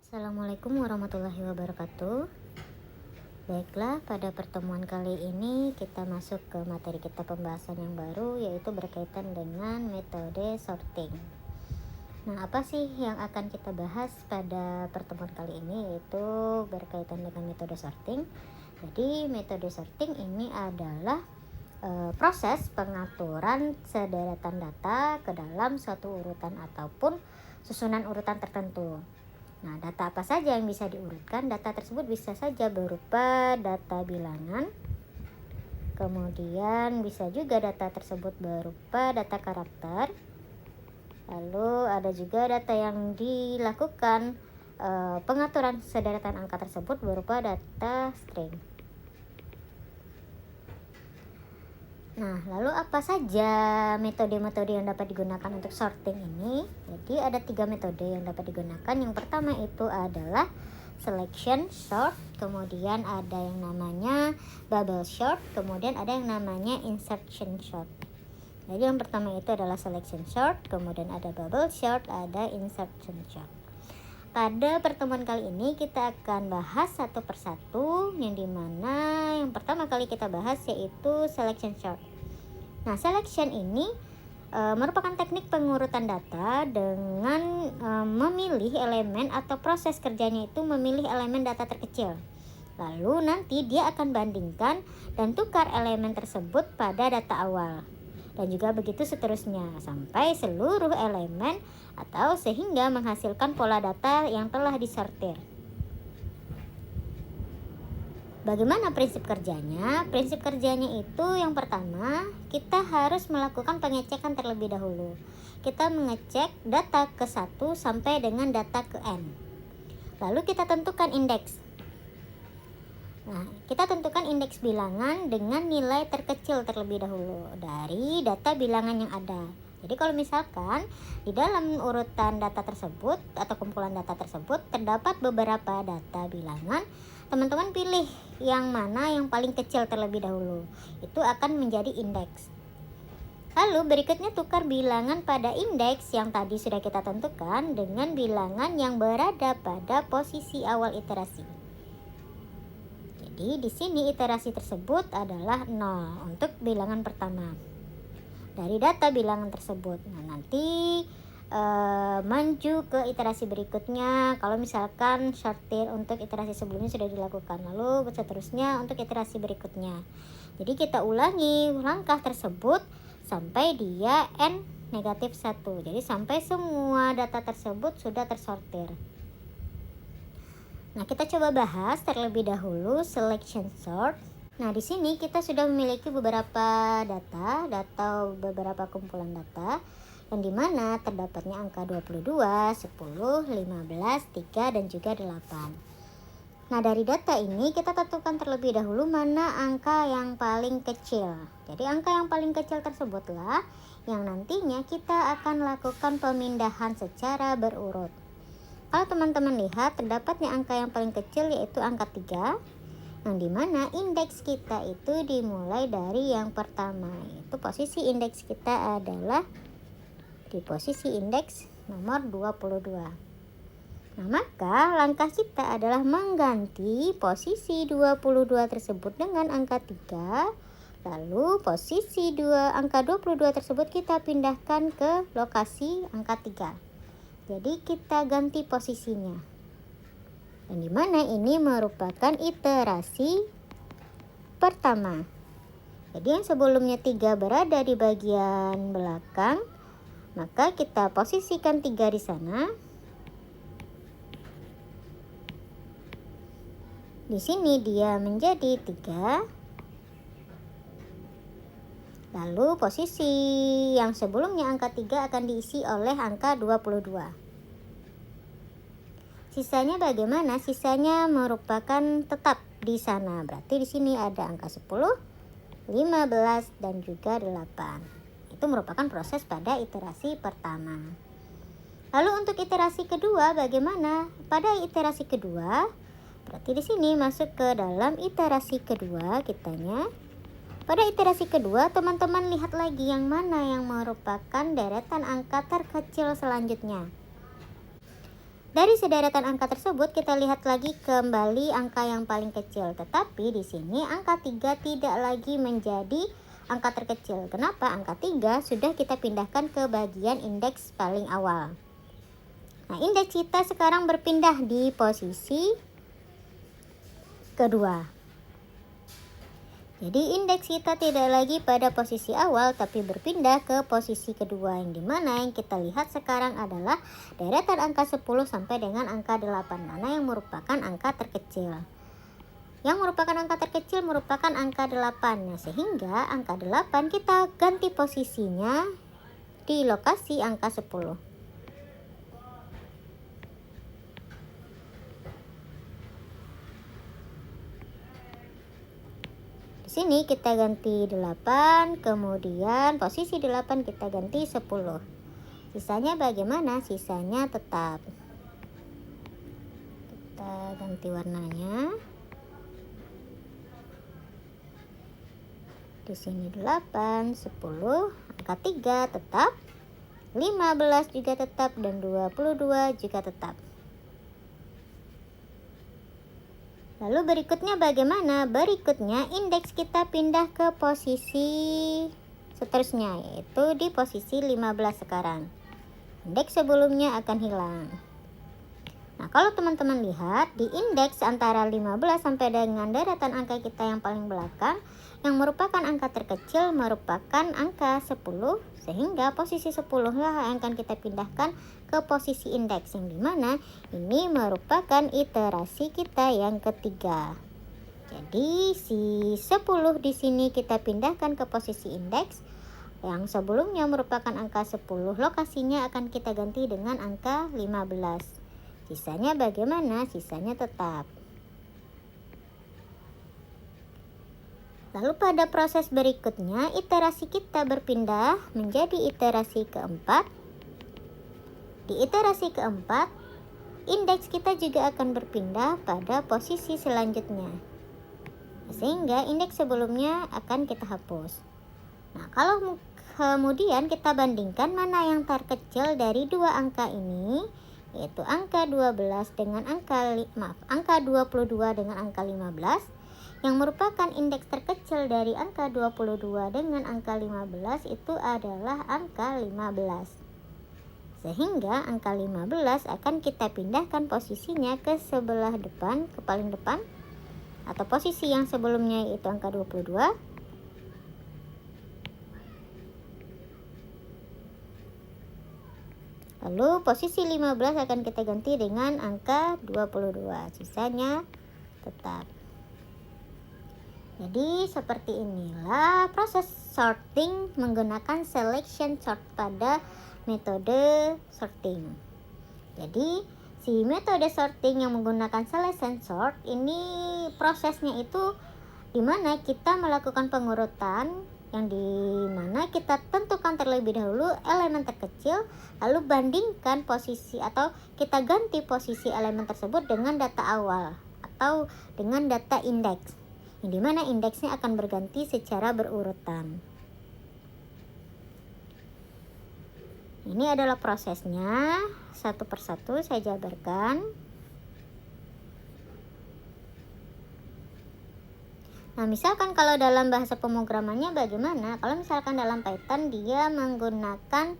Assalamualaikum warahmatullahi wabarakatuh. Baiklah, pada pertemuan kali ini kita masuk ke materi kita pembahasan yang baru, yaitu berkaitan dengan metode sorting. Nah, apa sih yang akan kita bahas pada pertemuan kali ini, yaitu berkaitan dengan metode sorting. Jadi metode sorting ini adalah proses pengaturan sederetan data ke dalam suatu urutan ataupun susunan urutan tertentu. Nah, data apa saja yang bisa diurutkan? Data tersebut bisa saja berupa data bilangan, kemudian bisa juga data tersebut berupa data karakter, lalu ada juga data yang dilakukan pengaturan sederetan angka tersebut berupa data string. Nah, lalu apa saja metode-metode yang dapat digunakan untuk sorting ini? Jadi ada 3 metode yang dapat digunakan. Yang pertama itu adalah selection sort, kemudian ada yang namanya bubble sort, kemudian ada yang namanya insertion sort. Jadi yang pertama itu adalah selection sort, kemudian ada bubble sort, ada insertion sort. Pada pertemuan kali ini kita akan bahas satu persatu, yang dimana yang pertama kali kita bahas yaitu selection sort. Nah, selection ini merupakan teknik pengurutan data dengan memilih elemen atau proses kerjanya itu memilih elemen data terkecil. Lalu nanti dia akan bandingkan dan tukar elemen tersebut pada data awal. Dan juga begitu seterusnya sampai seluruh elemen atau sehingga menghasilkan pola data yang telah disortir. Bagaimana prinsip kerjanya? Prinsip kerjanya itu yang pertama, kita harus melakukan pengecekan terlebih dahulu. Kita mengecek data ke 1 sampai dengan data ke n. Lalu kita tentukan indeks. Nah, kita tentukan indeks bilangan dengan nilai terkecil terlebih dahulu dari data bilangan yang ada. Jadi kalau misalkan di dalam urutan data tersebut atau kumpulan data tersebut terdapat beberapa data bilangan, teman-teman pilih yang mana yang paling kecil terlebih dahulu. Itu akan menjadi indeks. Lalu berikutnya tukar bilangan pada indeks yang tadi sudah kita tentukan dengan bilangan yang berada pada posisi awal iterasi. Jadi di sini iterasi tersebut adalah 0 untuk bilangan pertama dari data bilangan tersebut. Nah, nanti maju ke iterasi berikutnya kalau misalkan sortir untuk iterasi sebelumnya sudah dilakukan, lalu seterusnya untuk iterasi berikutnya. Jadi kita ulangi langkah tersebut sampai dia n negatif 1. Jadi sampai semua data tersebut sudah tersortir. Nah, kita coba bahas terlebih dahulu selection sort. Nah, di sini kita sudah memiliki beberapa data atau beberapa kumpulan data yang dimana terdapatnya angka 22, 10, 15, 3, dan juga 8. Nah, dari data ini kita tentukan terlebih dahulu mana angka yang paling kecil. Jadi angka yang paling kecil tersebutlah yang nantinya kita akan lakukan pemindahan secara berurut. Kalau teman-teman lihat terdapatnya angka yang paling kecil yaitu angka 3, yang dimana indeks kita itu dimulai dari yang pertama, yaitu posisi indeks kita adalah di posisi indeks nomor 22. Nah, maka langkah kita adalah mengganti posisi 22 tersebut dengan angka 3. Lalu posisi angka 22 tersebut kita pindahkan ke lokasi angka 3. Jadi kita ganti posisinya. Dan dimana ini merupakan iterasi pertama. Jadi yang sebelumnya 3 berada di bagian belakang, maka kita posisikan 3 di sana. Di sini dia menjadi 3. Lalu posisi yang sebelumnya angka 3 akan diisi oleh angka 22. Sisanya bagaimana? Sisanya merupakan tetap di sana. Berarti di sini ada angka 10, 15, dan juga 8. Itu merupakan proses pada iterasi pertama. Lalu untuk iterasi kedua bagaimana? Pada iterasi kedua, berarti di sini masuk ke dalam iterasi kedua kitanya. Pada iterasi kedua, teman-teman lihat lagi yang mana yang merupakan deretan angka terkecil selanjutnya. Dari sederetan angka tersebut kita lihat lagi kembali angka yang paling kecil. Tetapi di sini angka 3 tidak lagi menjadi angka terkecil. Kenapa? Angka 3 sudah kita pindahkan ke bagian indeks paling awal. Nah, indeks kita sekarang berpindah di posisi kedua. Jadi indeks kita tidak lagi pada posisi awal tapi berpindah ke posisi kedua, yang dimana yang kita lihat sekarang adalah deretan angka 10 sampai dengan angka 8, mana yang merupakan angka terkecil. Yang merupakan angka terkecil merupakan angka 8. Nah, sehingga angka 8 kita ganti posisinya di lokasi angka 10. Sini kita ganti 8, kemudian posisi 8 kita ganti 10. Sisanya bagaimana? Sisanya tetap. Kita ganti warnanya. Di sini 8, 10, angka 3 tetap, 15 juga tetap, dan 22 juga tetap. Lalu berikutnya bagaimana? Berikutnya indeks kita pindah ke posisi seterusnya, yaitu di posisi 15 sekarang. Indeks sebelumnya akan hilang. Nah, kalau teman-teman lihat di indeks antara 15 sampai dengan deretan angka kita yang paling belakang, yang merupakan angka terkecil merupakan angka 10, sehingga posisi 10 lah yang akan kita pindahkan ke posisi indeks, yang dimana ini merupakan iterasi kita yang ketiga. Jadi si 10 di sini kita pindahkan ke posisi indeks, yang sebelumnya merupakan angka 10, lokasinya akan kita ganti dengan angka 15. Sisanya bagaimana? Sisanya tetap. Lalu pada proses berikutnya iterasi kita berpindah menjadi iterasi keempat. Di iterasi keempat, indeks kita juga akan berpindah pada posisi selanjutnya, sehingga indeks sebelumnya akan kita hapus. Nah, kalau kemudian kita bandingkan mana yang terkecil dari dua angka ini, yaitu angka 12 dengan angka 22 dengan angka 15, yang merupakan indeks terkecil dari angka 22 dengan angka 15 itu adalah angka 15. Sehingga angka 15 akan kita pindahkan posisinya ke sebelah depan, ke paling depan, atau posisi yang sebelumnya yaitu angka 22. Lalu posisi 15 akan kita ganti dengan angka 22. Sisanya tetap. Jadi seperti inilah proses sorting menggunakan selection sort pada metode sorting. Jadi si metode sorting yang menggunakan selection sort ini prosesnya itu dimana kita melakukan pengurutan, yang dimana kita tentukan terlebih dahulu elemen terkecil, lalu bandingkan posisi atau kita ganti posisi elemen tersebut dengan data awal atau dengan data indeks, yang dimana indeksnya akan berganti secara berurutan. Ini adalah prosesnya, satu persatu saya jabarkan. Nah, misalkan kalau dalam bahasa pemrogramannya bagaimana? Kalau misalkan dalam Python dia menggunakan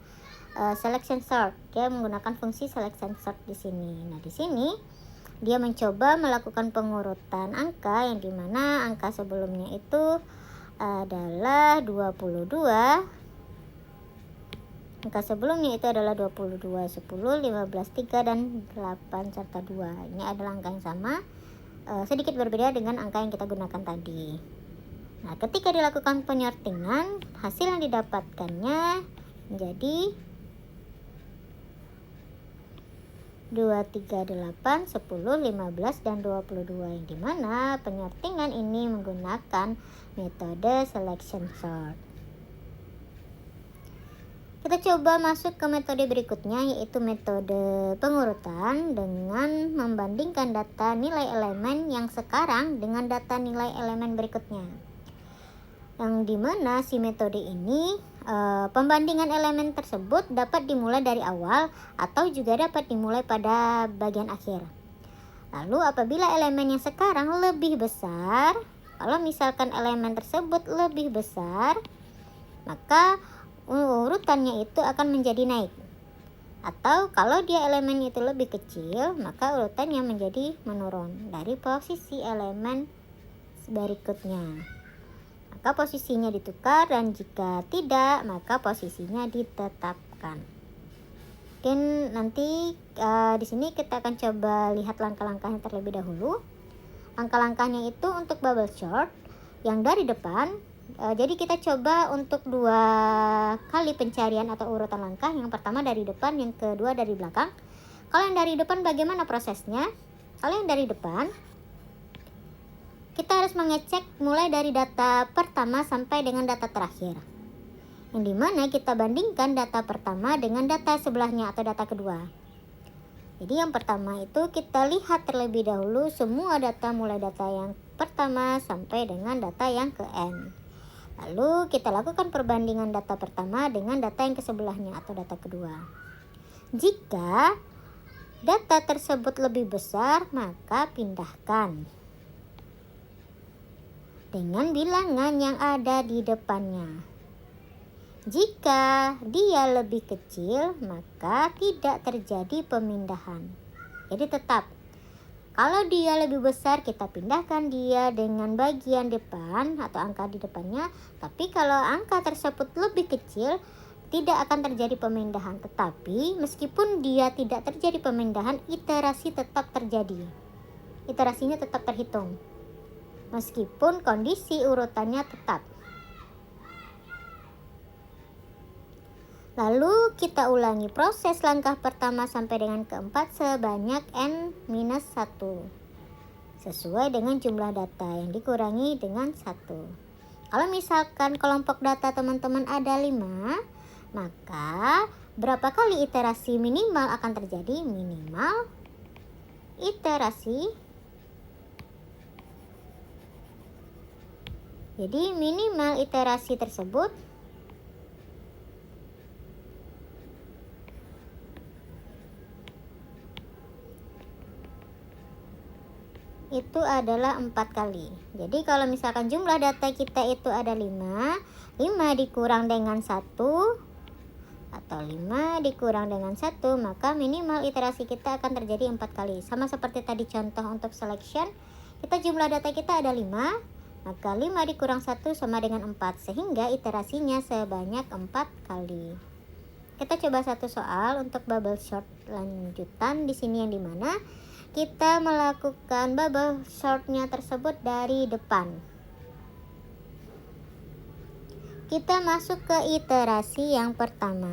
selection sort, dia menggunakan fungsi selection sort di sini. Nah, di sini dia mencoba melakukan pengurutan angka, yang dimana angka sebelumnya itu adalah 22. Angka sebelumnya itu adalah 22, 10, 15, 3, dan 8 serta 2. Ini adalah angka yang sama, sedikit berbeda dengan angka yang kita gunakan tadi. Nah, ketika dilakukan penyortingan, hasil yang didapatkannya menjadi 2, 3, 8, 10, 15, dan 22, yang dimana penyortingan ini menggunakan metode selection sort. Kita coba masuk ke metode berikutnya, yaitu metode pengurutan dengan membandingkan data nilai elemen yang sekarang dengan data nilai elemen berikutnya. Yang dimana si metode ini Pembandingan elemen tersebut dapat dimulai dari awal atau juga dapat dimulai pada bagian akhir. Lalu apabila elemen yang sekarang lebih besar, kalau misalkan elemen tersebut lebih besar, maka urutannya itu akan menjadi naik. Atau kalau dia elemennya itu lebih kecil, maka urutannya menjadi menurun dari posisi elemen berikutnya. Maka posisinya ditukar, dan jika tidak, maka posisinya ditetapkan. Dan nanti di sini kita akan coba lihat langkah-langkahnya terlebih dahulu. Langkah-langkahnya itu untuk bubble sort yang dari depan. Jadi kita coba untuk 2 kali pencarian atau urutan langkah. Yang pertama dari depan, yang kedua dari belakang. Kalau yang dari depan bagaimana prosesnya? Kalau yang dari depan, kita harus mengecek mulai dari data pertama sampai dengan data terakhir, yang dimana kita bandingkan data pertama dengan data sebelahnya atau data kedua. Jadi yang pertama itu kita lihat terlebih dahulu semua data mulai data yang pertama sampai dengan data yang ke N. Lalu kita lakukan perbandingan data pertama dengan data yang ke sebelahnya atau data kedua. Jika data tersebut lebih besar, maka pindahkan dengan bilangan yang ada di depannya. Jika dia lebih kecil, maka tidak terjadi pemindahan. Jadi tetap, kalau dia lebih besar, kita pindahkan dia dengan bagian depan atau angka di depannya. Tapi kalau angka tersebut lebih kecil, tidak akan terjadi pemindahan. Tetapi meskipun dia tidak terjadi pemindahan, iterasi tetap terjadi. Iterasinya tetap terhitung, meskipun kondisi urutannya tetap. Lalu kita ulangi proses langkah pertama sampai dengan keempat sebanyak N-1 sesuai dengan jumlah data yang dikurangi dengan 1. Kalau misalkan kelompok data teman-teman ada 5, maka berapa kali iterasi minimal akan terjadi? Minimal iterasi. Jadi minimal iterasi tersebut itu adalah 4 kali. Jadi kalau misalkan jumlah data kita itu ada 5 dikurang dengan 1 atau 5 dikurang dengan 1, maka minimal iterasi kita akan terjadi 4 kali. Sama seperti tadi contoh untuk selection, kita jumlah data kita ada 5, maka 5 dikurang 1 sama dengan 4, sehingga iterasinya sebanyak 4 kali. Kita coba satu soal untuk bubble sort lanjutan di sini, yang dimana kita melakukan bubble sortnya tersebut dari depan. Kita masuk ke iterasi yang pertama.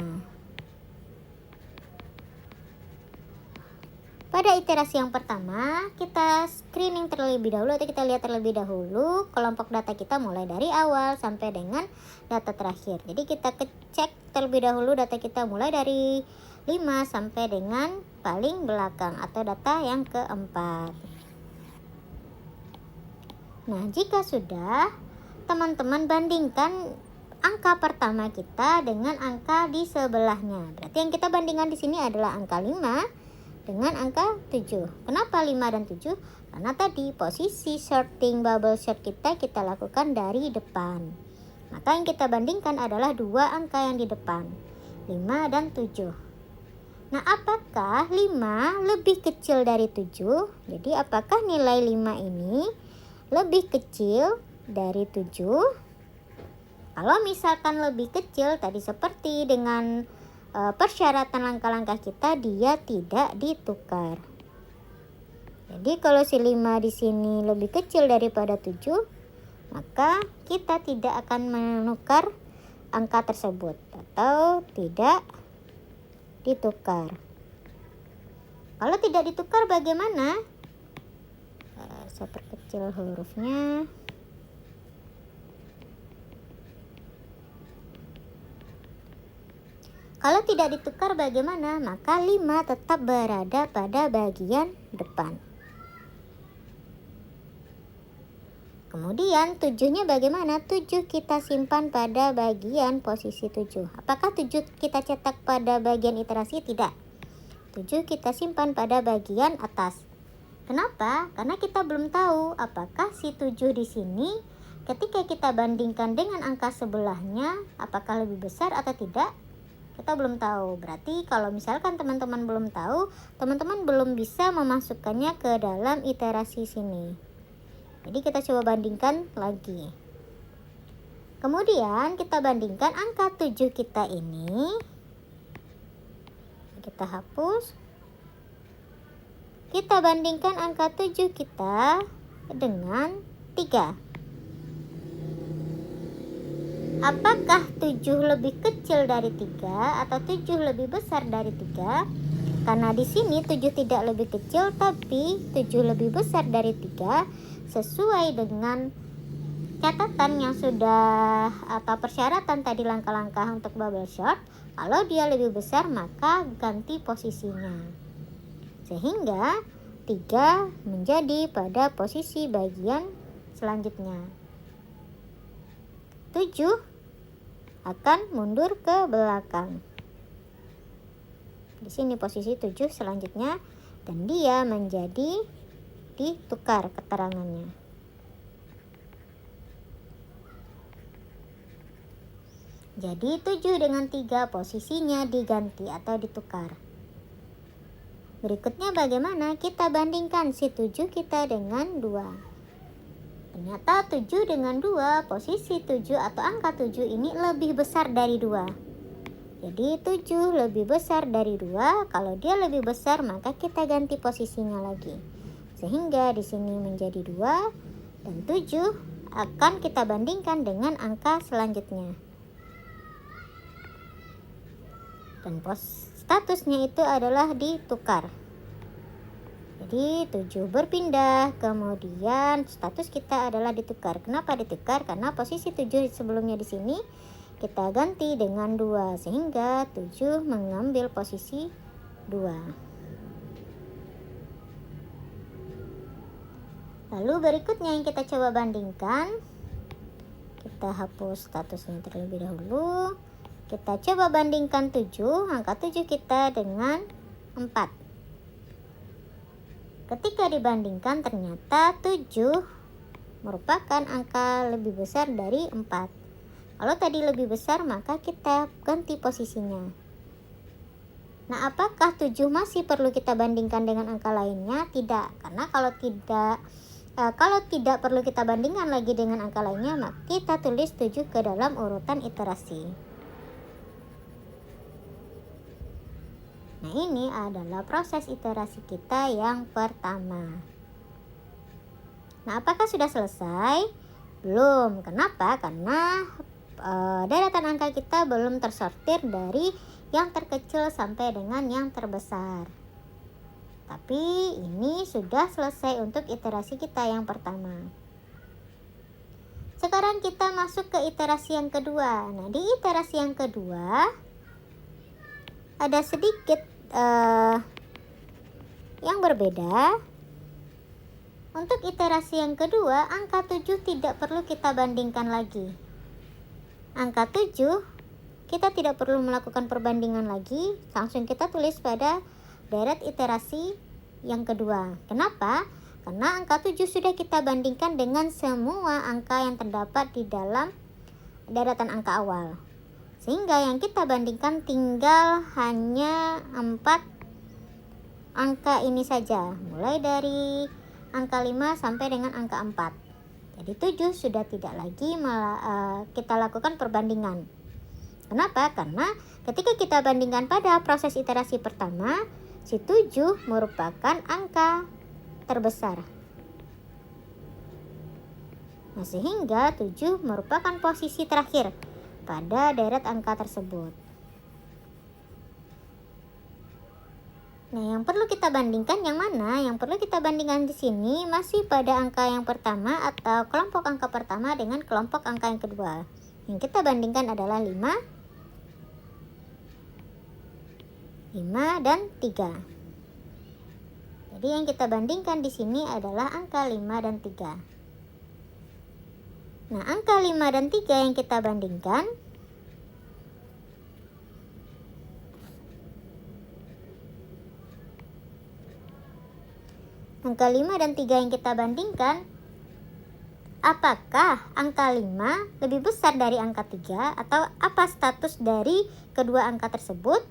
Pada iterasi yang pertama, kita screening terlebih dahulu atau kita lihat terlebih dahulu kelompok data kita mulai dari awal sampai dengan data terakhir. Jadi kita cek terlebih dahulu data kita mulai dari 5 sampai dengan paling belakang atau data yang keempat. Nah, jika sudah, teman-teman bandingkan angka pertama kita dengan angka di sebelahnya. Berarti yang kita bandingkan di sini adalah angka 5 dengan angka 7. Kenapa 5 dan 7? Karena tadi posisi sorting bubble sort kita lakukan dari depan. Maka yang kita bandingkan adalah 2 angka yang di depan, 5 dan 7. Nah, apakah 5 lebih kecil dari 7? Jadi apakah nilai 5 ini lebih kecil dari 7? Kalau misalkan lebih kecil, tadi seperti dengan persyaratan langkah-langkah kita, dia tidak ditukar. Jadi kalau si 5 di sini lebih kecil daripada 7, maka kita tidak akan menukar angka tersebut atau tidak ditukar. Kalau tidak ditukar bagaimana? Saya perkecil hurufnya. Kalau tidak ditukar bagaimana? Maka 5 tetap berada pada bagian depan. Kemudian 7-nya bagaimana? 7 kita simpan pada bagian posisi 7. Apakah 7 kita cetak pada bagian iterasi? Tidak. 7 kita simpan pada bagian atas. Kenapa? Karena kita belum tahu apakah si 7 di sini ketika kita bandingkan dengan angka sebelahnya apakah lebih besar atau tidak. Kita belum tahu. Berarti kalau misalkan teman-teman belum tahu, teman-teman belum bisa memasukkannya ke dalam iterasi sini. Jadi kita coba bandingkan lagi. Kemudian kita bandingkan angka 7 kita ini. Kita hapus. Kita bandingkan angka 7 kita dengan 3. Apakah 7 lebih kecil dari 3 atau 7 lebih besar dari 3? Karena di sini 7 tidak lebih kecil tapi 7 lebih besar dari 3 sesuai dengan catatan yang sudah atau persyaratan tadi langkah-langkah untuk bubble short. Kalau dia lebih besar maka ganti posisinya. Sehingga 3 menjadi pada posisi bagian selanjutnya. 7 akan mundur ke belakang. Di sini posisi 7 selanjutnya dan dia menjadi ditukar keterangannya. Jadi 7 dengan 3 posisinya diganti atau ditukar. Berikutnya bagaimana? Kita bandingkan si 7 kita dengan 2. Ternyata 7 dengan 2, posisi 7 atau angka 7 ini lebih besar dari 2. Jadi 7 lebih besar dari 2. Kalau dia lebih besar maka kita ganti posisinya lagi. Sehingga di sini menjadi 2 dan 7 akan kita bandingkan dengan angka selanjutnya. Dan statusnya itu adalah ditukar. Jadi 7 berpindah, kemudian status kita adalah ditukar. Kenapa ditukar? Karena posisi 7 sebelumnya di sini kita ganti dengan 2 sehingga 7 mengambil posisi 2. Lalu berikutnya yang kita coba bandingkan, kita hapus statusnya terlebih dahulu. Kita coba bandingkan 7, angka 7 kita dengan 4. Ketika dibandingkan ternyata 7 merupakan angka lebih besar dari 4. Kalau tadi lebih besar maka kita ganti posisinya. Nah, apakah 7 masih perlu kita bandingkan dengan angka lainnya? Tidak, karena kalau tidak perlu kita bandingkan lagi dengan angka lainnya, maka kita tulis 7 ke dalam urutan iterasi. Nah, ini adalah proses iterasi kita yang pertama. Nah, apakah sudah selesai? Belum. Kenapa? Karena deretan angka kita belum tersortir dari yang terkecil sampai dengan yang terbesar. Tapi ini sudah selesai untuk iterasi kita yang pertama. Sekarang kita masuk ke iterasi yang kedua. Nah, di iterasi yang kedua ada sedikit yang berbeda. Untuk iterasi yang kedua, angka 7 tidak perlu kita bandingkan lagi. Angka 7 kita tidak perlu melakukan perbandingan lagi, langsung kita tulis pada deret iterasi yang kedua. Kenapa? Karena angka 7 sudah kita bandingkan dengan semua angka yang terdapat di dalam deretan angka awal. Sehingga yang kita bandingkan tinggal hanya 4 angka ini saja. Mulai dari angka 5 sampai dengan angka 4. Jadi 7 sudah tidak lagi kita lakukan perbandingan. Kenapa? Karena ketika kita bandingkan pada proses iterasi pertama, si 7 merupakan angka terbesar. Nah, sehingga 7 merupakan posisi terakhir pada deret angka tersebut. Nah, yang perlu kita bandingkan yang mana? Yang perlu kita bandingkan di sini masih pada angka yang pertama atau kelompok angka pertama dengan kelompok angka yang kedua. Yang kita bandingkan adalah 5 dan 3. Jadi yang kita bandingkan di sini adalah angka 5 dan 3. Nah, angka 5 dan 3 yang kita bandingkan, angka 5 dan 3 yang kita bandingkan, apakah angka 5 lebih besar dari angka 3 atau apa status dari kedua angka tersebut?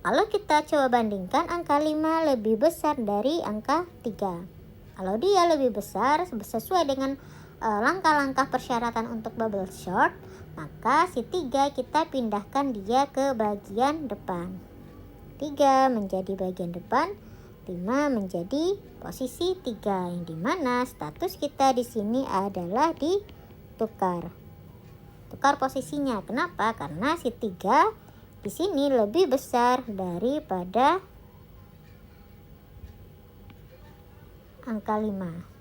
Kalau kita coba bandingkan, angka 5 lebih besar dari angka 3. Kalau dia lebih besar sesuai dengan langkah-langkah persyaratan untuk bubble sort, maka si 3 kita pindahkan dia ke bagian depan. 3 menjadi bagian depan, 5 menjadi posisi 3, yang dimana status kita di sini adalah ditukar. Tukar posisinya. Kenapa? Karena si 3 di sini lebih besar daripada angka 5.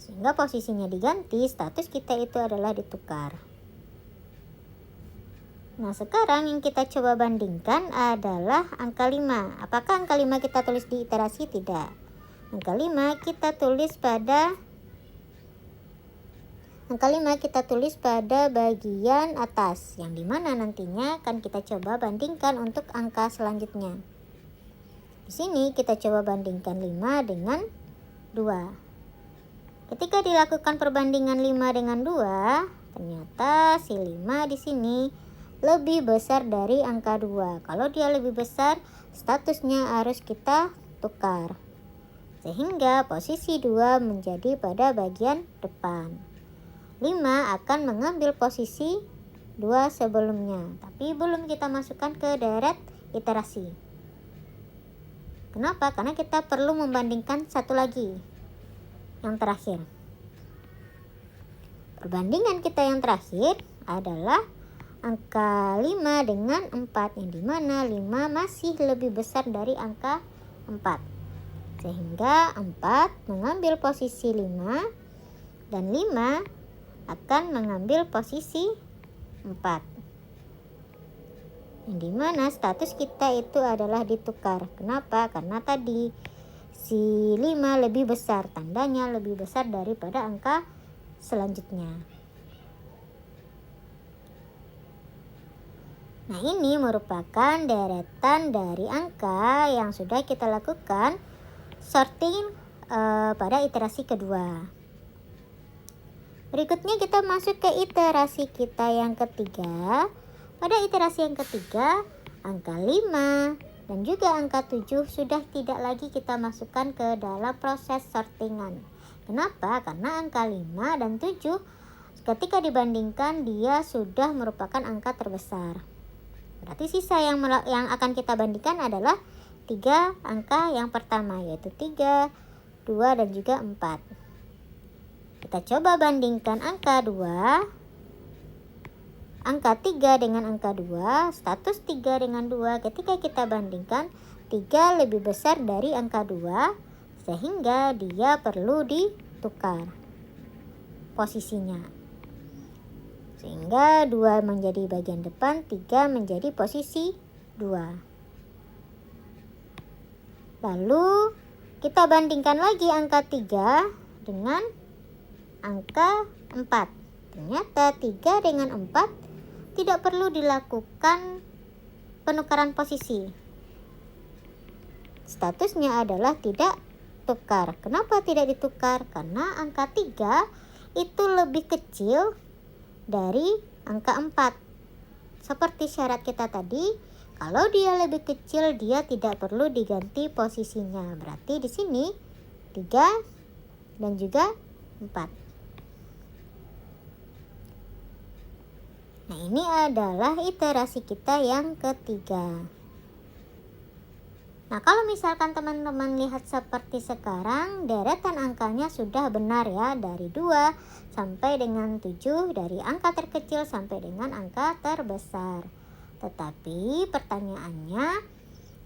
Sehingga posisinya diganti, status kita itu adalah ditukar. Nah, sekarang yang kita coba bandingkan adalah angka 5. Apakah angka 5 kita tulis di iterasi? Tidak. Angka 5 kita tulis pada bagian atas, yang dimana nantinya akan kita coba bandingkan untuk angka selanjutnya. Di sini kita coba bandingkan 5 dengan 2. Ketika dilakukan perbandingan 5 dengan 2, ternyata si 5 di sini lebih besar dari angka 2. Kalau dia lebih besar, statusnya harus kita tukar. Sehingga posisi 2 menjadi pada bagian depan. 5 akan mengambil posisi 2 sebelumnya, tapi belum kita masukkan ke deret iterasi. Kenapa? Karena kita perlu membandingkan satu lagi, yang terakhir. Perbandingan kita yang terakhir adalah angka 5 dengan 4, yang dimana 5 masih lebih besar dari angka 4. Sehingga 4 mengambil posisi 5 dan 5 akan mengambil posisi 4. Yang dimana status kita itu adalah ditukar. Kenapa? Karena tadi si 5 lebih besar, tandanya lebih besar daripada angka selanjutnya. Nah, ini merupakan deretan dari angka yang sudah kita lakukan sorting pada iterasi kedua. Berikutnya kita masuk ke iterasi kita yang ketiga. Pada iterasi yang ketiga, angka 5 dan juga angka 7 sudah tidak lagi kita masukkan ke dalam proses sortingan. Kenapa? Karena angka 5 dan 7 ketika dibandingkan dia sudah merupakan angka terbesar. Berarti sisa yang akan kita bandingkan adalah 3 angka yang pertama, yaitu 3, 2, dan juga 4. Kita coba bandingkan angka 2, angka 3 dengan angka 2, status 3 dengan 2 ketika kita bandingkan 3 lebih besar dari angka 2, sehingga dia perlu ditukar posisinya. Sehingga 2 menjadi bagian depan, 3 menjadi posisi 2. Lalu kita bandingkan lagi angka 3 dengan angka 4. Ternyata 3 dengan 4 tidak perlu dilakukan penukaran posisi. Statusnya adalah tidak tukar. Kenapa tidak ditukar? Karena angka 3 itu lebih kecil dari angka 4. Seperti syarat kita tadi, kalau dia lebih kecil dia tidak perlu diganti posisinya. Berarti di sini 3 dan juga 4. Nah, ini adalah iterasi kita yang ketiga. Nah, kalau misalkan teman-teman lihat seperti sekarang, deretan angkanya sudah benar ya, dari 2 sampai dengan 7, dari angka terkecil sampai dengan angka terbesar. Tetapi pertanyaannya,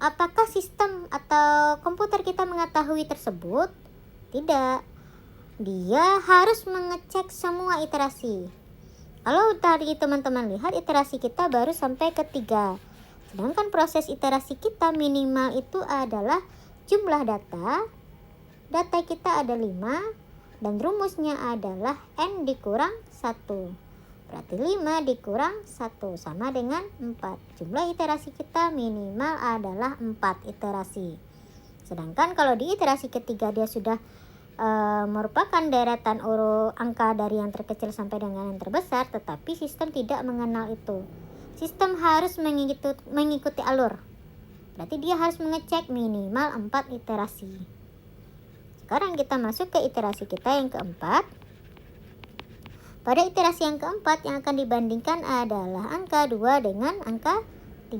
apakah sistem atau komputer kita mengetahui tersebut? Tidak. Dia harus mengecek semua iterasi. Kalau tadi teman-teman lihat, iterasi kita baru sampai ke 3. Sedangkan proses iterasi kita minimal itu adalah jumlah data. Data kita ada 5 Dan rumusnya adalah N dikurang 1. Berarti 5 dikurang 1 sama dengan 4. Jumlah iterasi kita minimal adalah 4 iterasi. Sedangkan kalau di iterasi ketiga dia sudah merupakan deretan angka dari yang terkecil sampai dengan yang terbesar, tetapi sistem tidak mengenal itu. Sistem harus mengikuti alur. Berarti dia harus mengecek minimal 4 iterasi. Sekarang kita masuk ke iterasi kita yang keempat. Pada iterasi yang keempat yang akan dibandingkan adalah angka 2 dengan angka 3.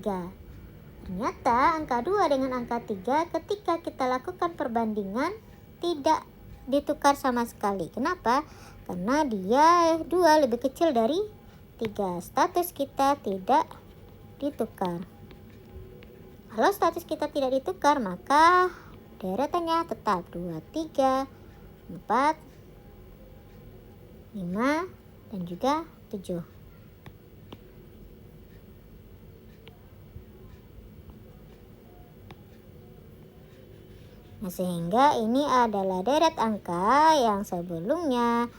Ternyata angka 2 dengan angka 3 ketika kita lakukan perbandingan tidak ditukar sama sekali. Kenapa? Karena dia 2 lebih kecil dari 3. Status kita tidak ditukar. Kalau status kita tidak ditukar, maka deretannya tetap 2, 3, 4, 5, dan juga 7. Nah, sehingga ini adalah deret angka yang sebelumnya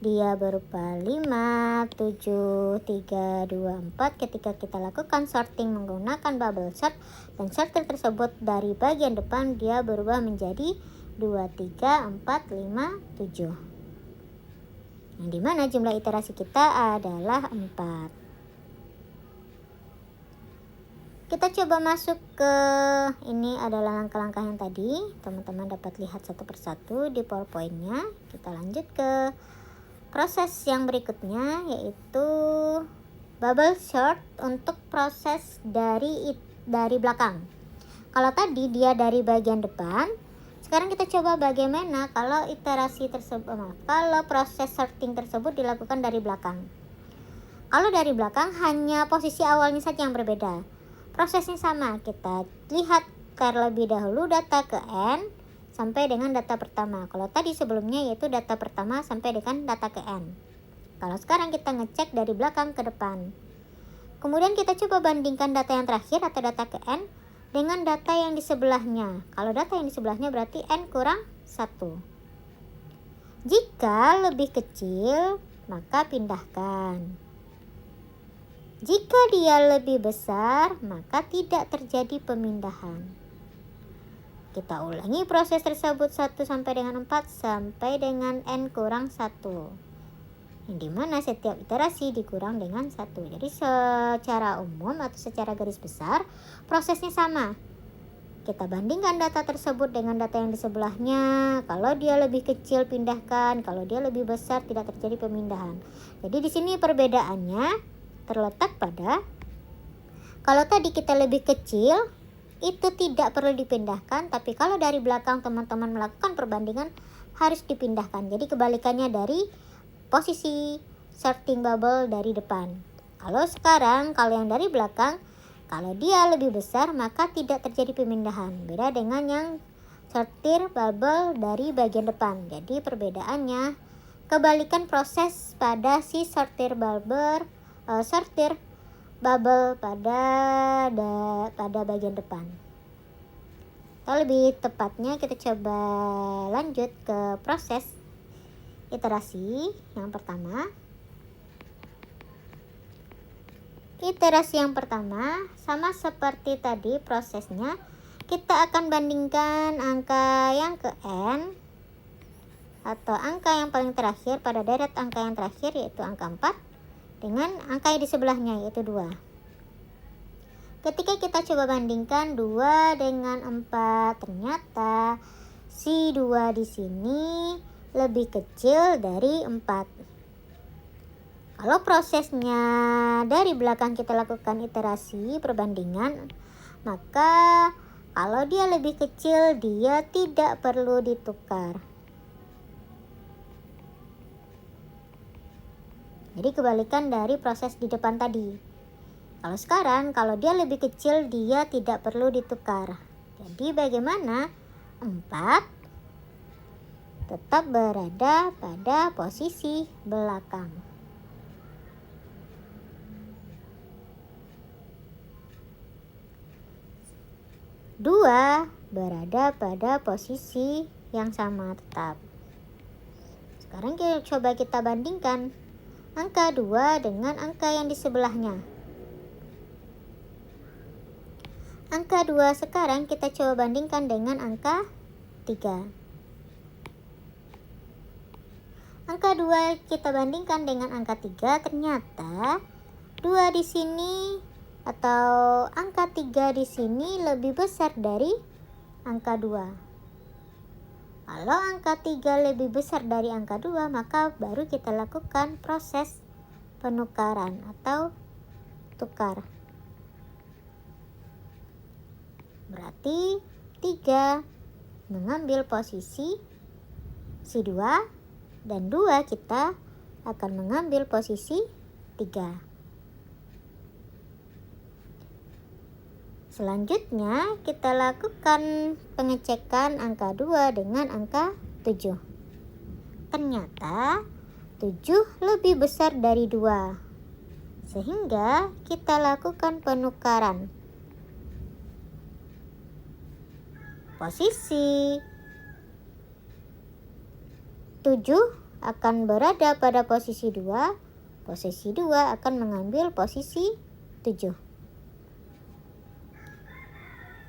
dia berupa 5, 7, 3, 2, 4. Ketika kita lakukan sorting menggunakan bubble sort dan sorter tersebut dari bagian depan, dia berubah menjadi 2, 3, 4, 5, 7. Yang dimana jumlah iterasi kita adalah 4. Kita coba masuk ke ini adalah langkah-langkah yang tadi. Teman-teman dapat lihat satu persatu di PowerPoint-nya. Kita lanjut ke proses yang berikutnya, yaitu bubble sort untuk proses dari belakang. Kalau tadi dia dari bagian depan, sekarang kita coba bagaimana kalau kalau proses sorting tersebut dilakukan dari belakang. Kalau dari belakang hanya posisi awalnya saja yang berbeda. Prosesnya sama, kita lihat terlebih dahulu data ke N sampai dengan data pertama. Kalau tadi sebelumnya yaitu data pertama sampai dengan data ke N. Kalau sekarang kita ngecek dari belakang ke depan. Kemudian kita coba bandingkan data yang terakhir atau data ke N dengan data yang di sebelahnya. Kalau data yang di sebelahnya berarti N kurang 1. Jika lebih kecil, maka pindahkan. Jika dia lebih besar, maka tidak terjadi pemindahan. Kita ulangi proses tersebut 1 sampai dengan 4 sampai dengan N kurang 1. Yang dimana setiap iterasi dikurang dengan 1. Jadi secara umum atau secara garis besar, prosesnya sama. Kita bandingkan data tersebut dengan data yang di sebelahnya. Kalau dia lebih kecil, pindahkan. Kalau dia lebih besar, tidak terjadi pemindahan. Jadi di sini perbedaannya terletak pada kalau tadi kita lebih kecil itu tidak perlu dipindahkan, tapi kalau dari belakang teman-teman melakukan perbandingan harus dipindahkan. Jadi kebalikannya dari posisi sorting bubble dari depan. Kalau sekarang kalau yang dari belakang, kalau dia lebih besar maka tidak terjadi pemindahan. Beda dengan yang sortir bubble dari bagian depan. Jadi perbedaannya kebalikan proses pada si sortir bubble pada bagian depan. Atau lebih tepatnya kita coba lanjut ke proses iterasi yang pertama. Iterasi yang pertama sama seperti tadi prosesnya, kita akan bandingkan angka yang ke N atau angka yang paling terakhir pada deret angka yang terakhir yaitu angka 4 dengan angka yang di sebelahnya yaitu 2. Ketika kita coba bandingkan 2 dengan 4, ternyata si 2 di sini lebih kecil dari 4. Kalau prosesnya dari belakang kita lakukan iterasi perbandingan, maka kalau dia lebih kecil dia tidak perlu ditukar. Jadi kebalikan dari proses di depan tadi. Kalau sekarang, kalau dia lebih kecil, dia tidak perlu ditukar. Jadi bagaimana? 4 tetap berada pada posisi belakang. Dua berada pada posisi yang sama tetap. Sekarang coba kita bandingkan angka 2 dengan angka yang di sebelahnya. Angka 2 sekarang kita coba bandingkan dengan angka 3. Angka 2 kita bandingkan dengan angka 3, ternyata 2 di sini atau angka 3 di sini lebih besar dari angka 2. Kalau angka 3 lebih besar dari angka 2, maka baru kita lakukan proses penukaran atau tukar. Berarti 3 mengambil posisi si 2 dan 2 kita akan mengambil posisi 3. Selanjutnya kita lakukan pengecekan angka 2 dengan angka 7. Ternyata 7 lebih besar dari 2. Sehingga kita lakukan penukaran. Posisi 7 akan berada pada posisi 2. Posisi 2 akan mengambil posisi 7.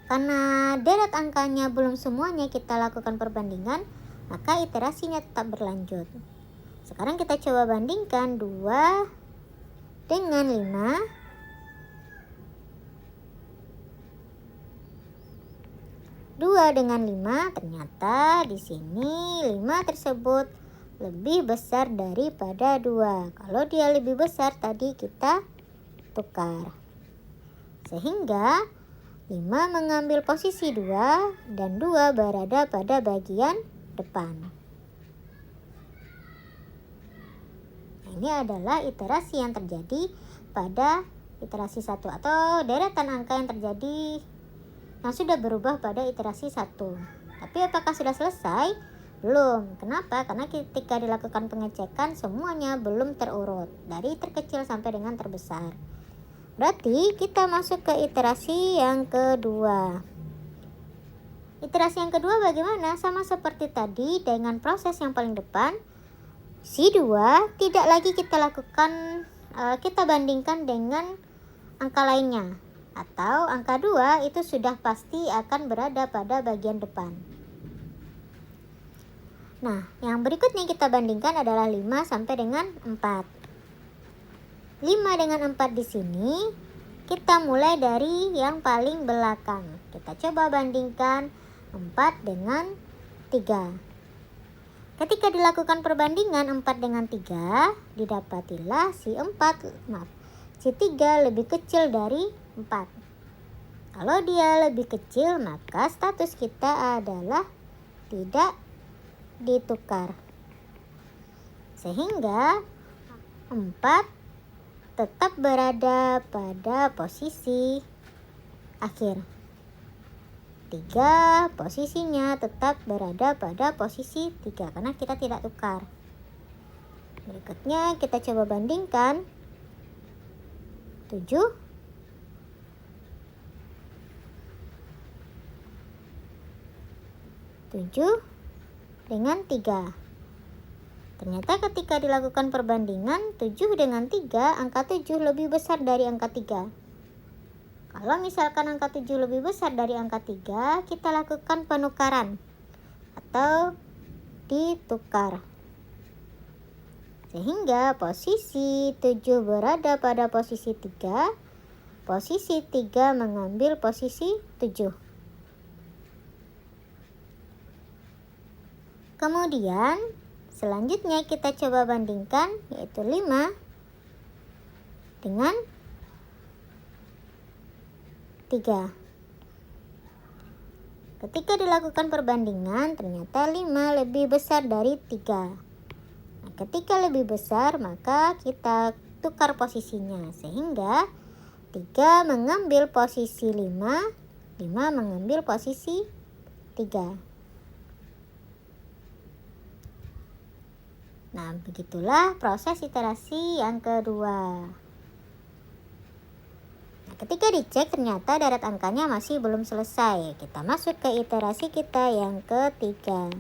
Karena deret angkanya belum semuanya kita lakukan perbandingan, maka iterasinya tetap berlanjut. Sekarang kita coba bandingkan 2 dengan 5. 2 dengan 5, ternyata di sini 5 tersebut lebih besar daripada 2. Kalau dia lebih besar, tadi kita tukar. Sehingga 5 mengambil posisi 2 dan 2 berada pada bagian depan. Ini adalah iterasi yang terjadi pada iterasi 1 atau deretan angka yang terjadi yang sudah berubah pada iterasi 1. Tapi apakah sudah selesai? Belum. Kenapa? Karena ketika dilakukan pengecekan semuanya belum terurut dari terkecil sampai dengan terbesar. Berarti kita masuk ke iterasi yang kedua. Iterasi yang kedua bagaimana? Sama seperti tadi dengan proses yang paling depan. Si 2 tidak lagi kita lakukan, kita bandingkan dengan angka lainnya. Atau angka 2 itu sudah pasti akan berada pada bagian depan. Nah, yang berikutnya kita bandingkan adalah 5 sampai dengan 4. 5 dengan 4 di sini, kita mulai dari yang paling belakang. Kita coba bandingkan 4 dengan 3. Ketika dilakukan perbandingan 4 dengan 3, didapatilah si 3 lebih kecil dari 4. Kalau dia lebih kecil, maka status kita adalah tidak ditukar. Sehingga 4 tetap berada pada posisi akhir. 3 posisinya tetap berada pada posisi 3 karena kita tidak tukar. Berikutnya kita coba bandingkan 7 dengan 3. Ternyata ketika dilakukan perbandingan 7 dengan 3, angka 7 lebih besar dari angka 3. Kalau misalkan angka 7 lebih besar dari angka 3, kita lakukan penukaran atau ditukar. Sehingga posisi 7 berada pada posisi 3, posisi 3 mengambil posisi 7. Kemudian selanjutnya kita coba bandingkan, yaitu 5 dengan 3. Ketika dilakukan perbandingan, ternyata 5 lebih besar dari 3. Nah, ketika lebih besar, maka kita tukar posisinya. Sehingga 3 mengambil posisi 5, 5 mengambil posisi 3. Nah, begitulah proses iterasi yang kedua. Nah, ketika dicek ternyata deret angkanya masih belum selesai. Kita masuk ke iterasi kita yang ketiga.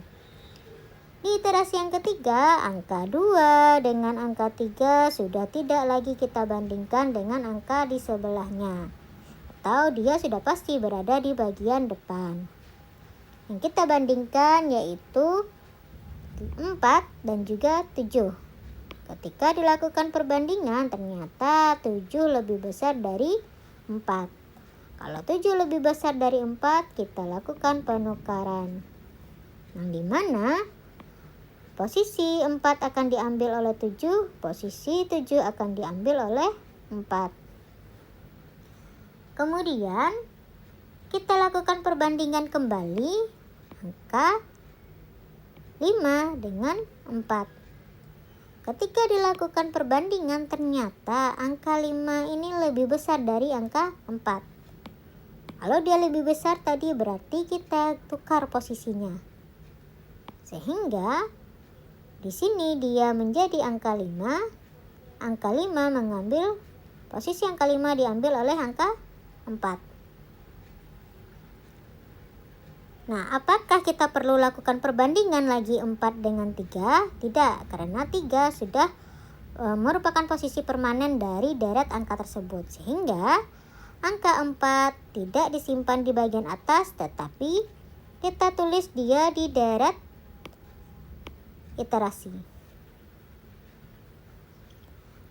Di iterasi yang ketiga, angka 2 dengan angka 3 sudah tidak lagi kita bandingkan dengan angka di sebelahnya, atau dia sudah pasti berada di bagian depan. Yang kita bandingkan yaitu 4 dan juga 7. Ketika dilakukan perbandingan, ternyata 7 lebih besar dari 4. Kalau 7 lebih besar dari 4, kita lakukan penukaran. Yang dimana posisi 4 akan diambil oleh 7, posisi 7 akan diambil oleh 4. Kemudian kita lakukan perbandingan kembali angka 5 dengan 4. Ketika dilakukan perbandingan, ternyata angka 5 ini lebih besar dari angka 4. Kalau dia lebih besar tadi berarti kita tukar posisinya. Sehingga di sini dia menjadi angka 5. Angka 5 mengambil posisi angka 5 diambil oleh angka 4. Nah, apakah kita perlu lakukan perbandingan lagi 4 dengan 3? Tidak, karena 3 sudah merupakan posisi permanen dari deret angka tersebut. Sehingga angka 4 tidak disimpan di bagian atas, tetapi kita tulis dia di deret iterasi.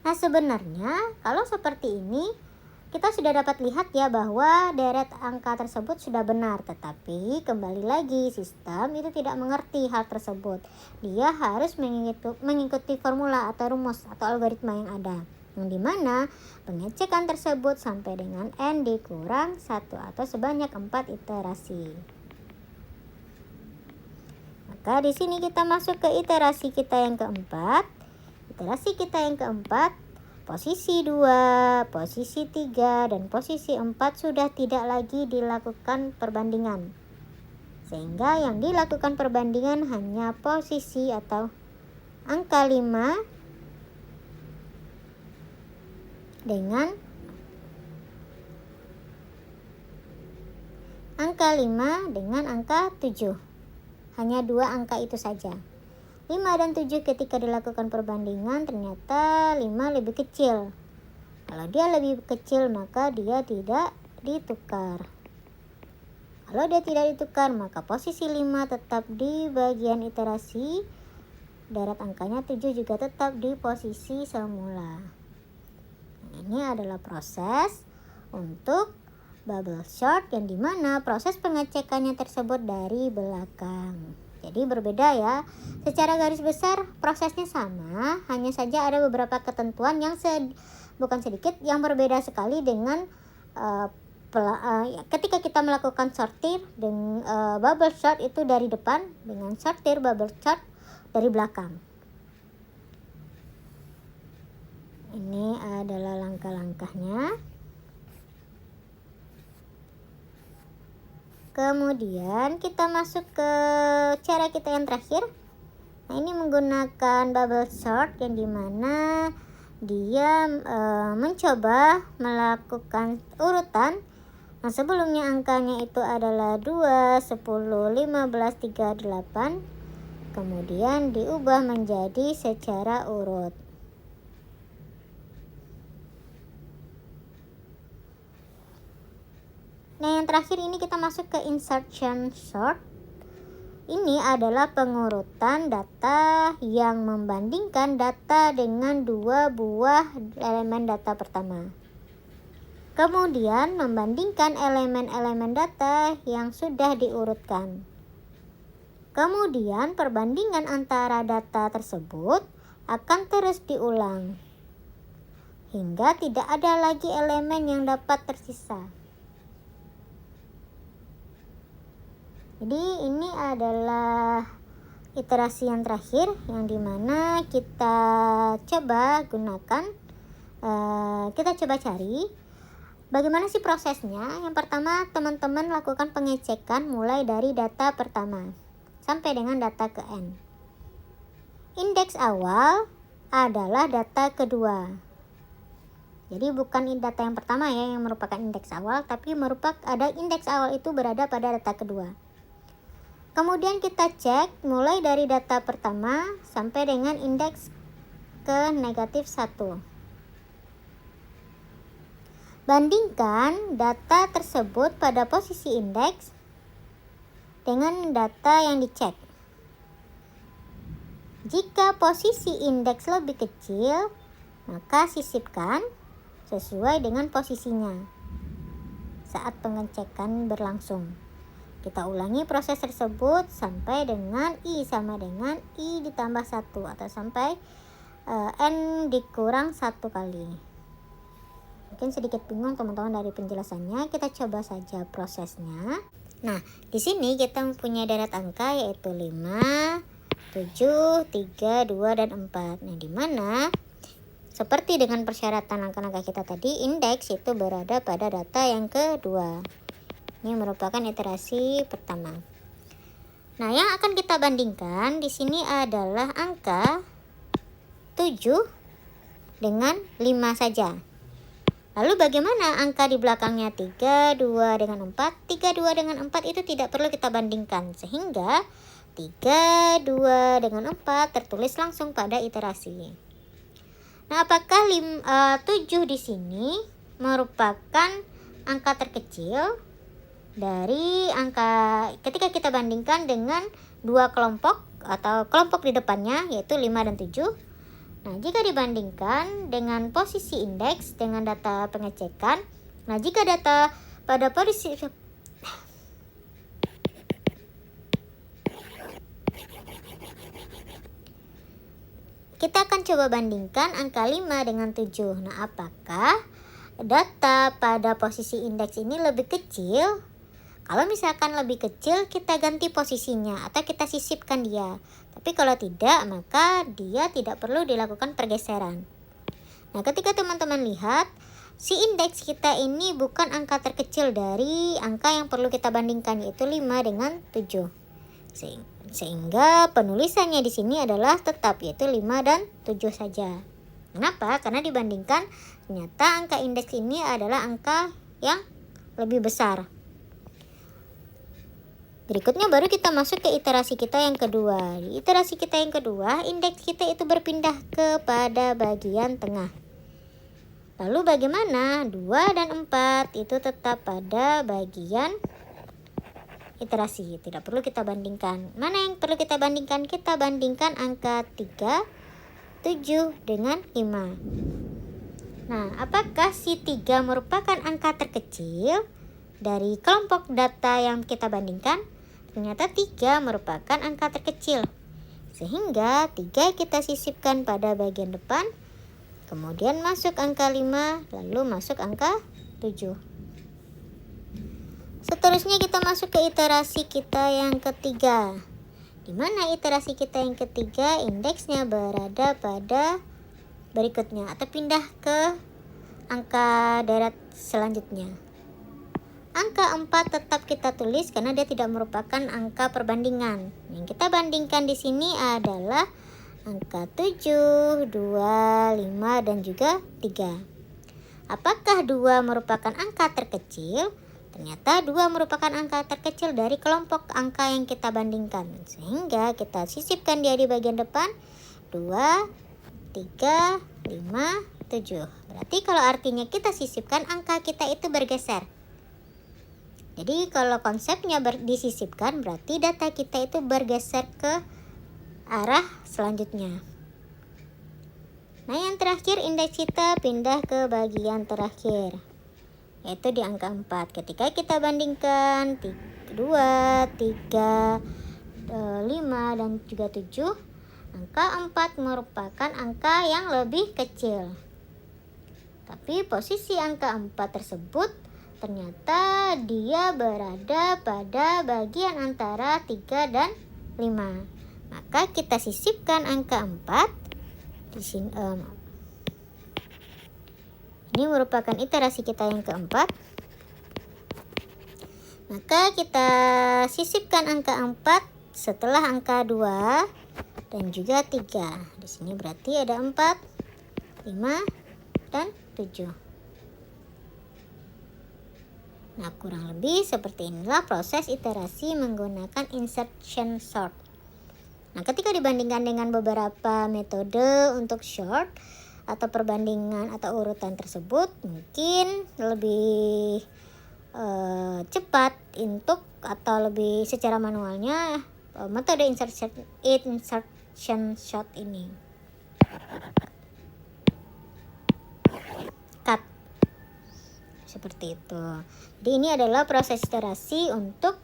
Nah, sebenarnya kalau seperti ini kita sudah dapat lihat ya bahwa deret angka tersebut sudah benar, tetapi kembali lagi sistem itu tidak mengerti hal tersebut. Dia harus mengikuti formula atau rumus atau algoritma yang ada, yang dimana pengecekan tersebut sampai dengan n dikurang 1 atau sebanyak 4 iterasi. Maka di sini kita masuk ke iterasi kita yang keempat. Iterasi kita yang keempat, posisi 2, posisi 3, dan posisi 4 sudah tidak lagi dilakukan perbandingan. Sehingga yang dilakukan perbandingan hanya posisi atau angka 5 dengan angka 7. Hanya 2 angka itu saja. 5 dan 7 ketika dilakukan perbandingan ternyata 5 lebih kecil. Kalau dia lebih kecil maka dia tidak ditukar. Kalau dia tidak ditukar maka posisi 5 tetap di bagian iterasi. Deret angkanya 7 juga tetap di posisi semula. Ini adalah proses untuk bubble sort yang dimana proses pengecekannya tersebut dari belakang. Jadi berbeda ya. Secara garis besar prosesnya sama, hanya saja ada beberapa ketentuan yang bukan sedikit yang berbeda sekali dengan ketika kita melakukan sortir dengan bubble sort itu dari depan dengan sortir bubble sort dari belakang. Ini adalah langkah-langkahnya. Kemudian kita masuk ke cara kita yang terakhir. Nah, ini menggunakan bubble sort yang dimana dia mencoba melakukan urutan. Nah, sebelumnya angkanya itu adalah 2, 10, 15, 38. Kemudian diubah menjadi secara urut. Nah, yang terakhir ini kita masuk ke insertion sort. Ini adalah pengurutan data yang membandingkan data dengan 2 buah elemen data pertama. Kemudian membandingkan elemen-elemen data yang sudah diurutkan. Kemudian perbandingan antara data tersebut akan terus diulang hingga tidak ada lagi elemen yang dapat tersisa. Jadi ini adalah iterasi yang terakhir yang dimana kita coba gunakan, kita coba cari bagaimana sih prosesnya. Yang pertama teman-teman lakukan pengecekan mulai dari data pertama sampai dengan data ke N. Indeks awal adalah data kedua. Jadi bukan data yang pertama ya yang merupakan indeks awal, tapi ada indeks awal itu berada pada data kedua. Kemudian kita cek mulai dari data pertama sampai dengan indeks ke -1. Bandingkan data tersebut pada posisi indeks dengan data yang dicek. Jika posisi indeks lebih kecil, maka sisipkan sesuai dengan posisinya saat pengecekan berlangsung. Kita ulangi proses tersebut sampai dengan I sama dengan I ditambah 1 atau sampai N dikurang 1 kali. Mungkin sedikit bingung teman-teman dari penjelasannya, kita coba saja prosesnya. Nah, di sini kita mempunyai deret angka yaitu 5, 7, 3, 2, dan 4. Nah, di mana seperti dengan persyaratan angka-angka kita tadi, indeks itu berada pada data yang kedua. Ini merupakan iterasi pertama. Nah, yang akan kita bandingkan di sini adalah angka 7 dengan 5 saja. Lalu bagaimana angka di belakangnya 3, 2 dengan 4? 3, 2 dengan 4 itu tidak perlu kita bandingkan. Sehingga 3, 2 dengan 4 tertulis langsung pada iterasi. Nah, apakah 7 di sini merupakan angka terkecil dari angka ketika kita bandingkan dengan dua kelompok atau kelompok di depannya yaitu 5 dan 7. Nah, jika dibandingkan dengan posisi indeks dengan data pengecekan, nah jika data pada posisi kita akan coba bandingkan angka 5 dengan 7. Nah, apakah data pada posisi indeks ini lebih kecil? Kalau misalkan lebih kecil, kita ganti posisinya atau kita sisipkan dia. Tapi kalau tidak, maka dia tidak perlu dilakukan pergeseran. Nah, ketika teman-teman lihat, si indeks kita ini bukan angka terkecil dari angka yang perlu kita bandingkan, yaitu 5 dengan 7. Sehingga penulisannya di sini adalah tetap, yaitu 5 dan 7 saja. Kenapa? Karena dibandingkan, ternyata angka indeks ini adalah angka yang lebih besar. Berikutnya baru kita masuk ke iterasi kita yang kedua. Di iterasi kita yang kedua, indeks kita itu berpindah kepada bagian tengah. Lalu bagaimana? 2 dan 4 itu tetap pada bagian iterasi. Tidak perlu kita bandingkan. Mana yang perlu kita bandingkan? Kita bandingkan angka 3, 7 dengan 5. Nah, apakah si 3 merupakan angka terkecil dari kelompok data yang kita bandingkan? Ternyata 3 merupakan angka terkecil. Sehingga 3 kita sisipkan pada bagian depan. Kemudian masuk angka 5, lalu masuk angka 7. Seterusnya kita masuk ke iterasi kita yang ketiga. Di mana iterasi kita yang ketiga indeksnya berada pada berikutnya atau pindah ke angka deret selanjutnya. Angka 4 tetap kita tulis karena dia tidak merupakan angka perbandingan. Yang kita bandingkan di sini adalah angka 7, 2, 5, dan juga 3. Apakah 2 merupakan angka terkecil? Ternyata 2 merupakan angka terkecil dari kelompok angka yang kita bandingkan. Sehingga kita sisipkan dia di bagian depan. 2, 3, 5, 7. Berarti kalau artinya kita sisipkan, angka kita itu bergeser. Jadi kalau konsepnya disisipkan, berarti data kita itu bergeser ke arah selanjutnya. Nah, yang terakhir indeks kita pindah ke bagian terakhir, yaitu di angka 4. Ketika kita bandingkan 2, 3, 5, dan juga 7, angka 4 merupakan angka yang lebih kecil. Tapi posisi angka 4 tersebut ternyata dia berada pada bagian antara 3 dan 5. Maka kita sisipkan angka 4 di sini. Ini merupakan iterasi kita yang keempat. Maka kita sisipkan angka 4 setelah angka 2 dan juga 3. Di sini berarti ada 4, 5, dan 7. Nah, kurang lebih seperti inilah proses iterasi menggunakan insertion sort. Nah, ketika dibandingkan dengan beberapa metode untuk sort atau perbandingan atau urutan tersebut, mungkin lebih cepat untuk atau lebih secara manualnya metode insertion sort ini. Cut. Seperti itu. Jadi ini adalah proses iterasi untuk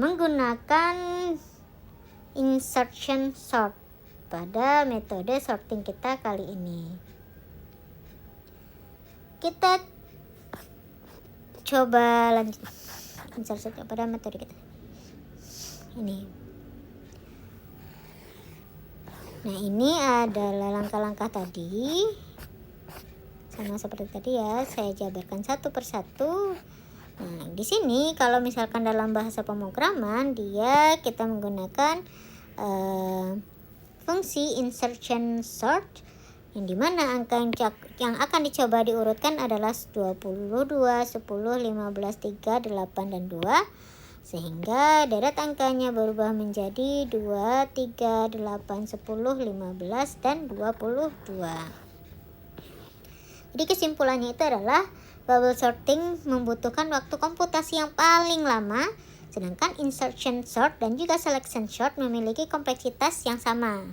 menggunakan insertion sort pada metode sorting kita kali ini. Kita coba lanjut insertion pada metode kita ini. Nah, ini adalah langkah-langkah tadi, sama seperti tadi ya, saya jabarkan satu persatu. Nah, di sini kalau misalkan dalam bahasa pemrograman kita menggunakan fungsi insertion sort, yang dimana angka yang akan dicoba diurutkan adalah 22, 10, 15, 3, 8, dan 2, sehingga deret angkanya berubah menjadi 2, 3, 8, 10, 15, dan 22. Jadi kesimpulannya itu adalah bubble sorting membutuhkan waktu komputasi yang paling lama, sedangkan insertion sort dan juga selection sort memiliki kompleksitas yang sama,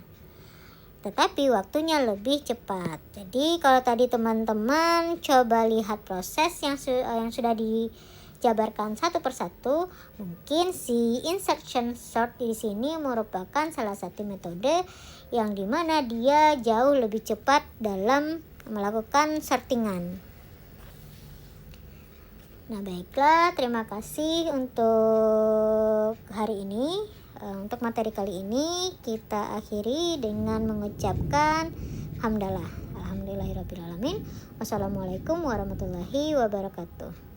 tetapi waktunya lebih cepat. Jadi kalau tadi teman-teman coba lihat proses yang sudah dijabarkan satu persatu, mungkin si insertion sort di sini merupakan salah satu metode yang dimana dia jauh lebih cepat dalam melakukan sortingan. Nah, baiklah, terima kasih untuk hari ini. Untuk materi kali ini kita akhiri dengan mengucapkan hamdalah. Alhamdulillahirabbil alamin. Wassalamualaikum warahmatullahi wabarakatuh.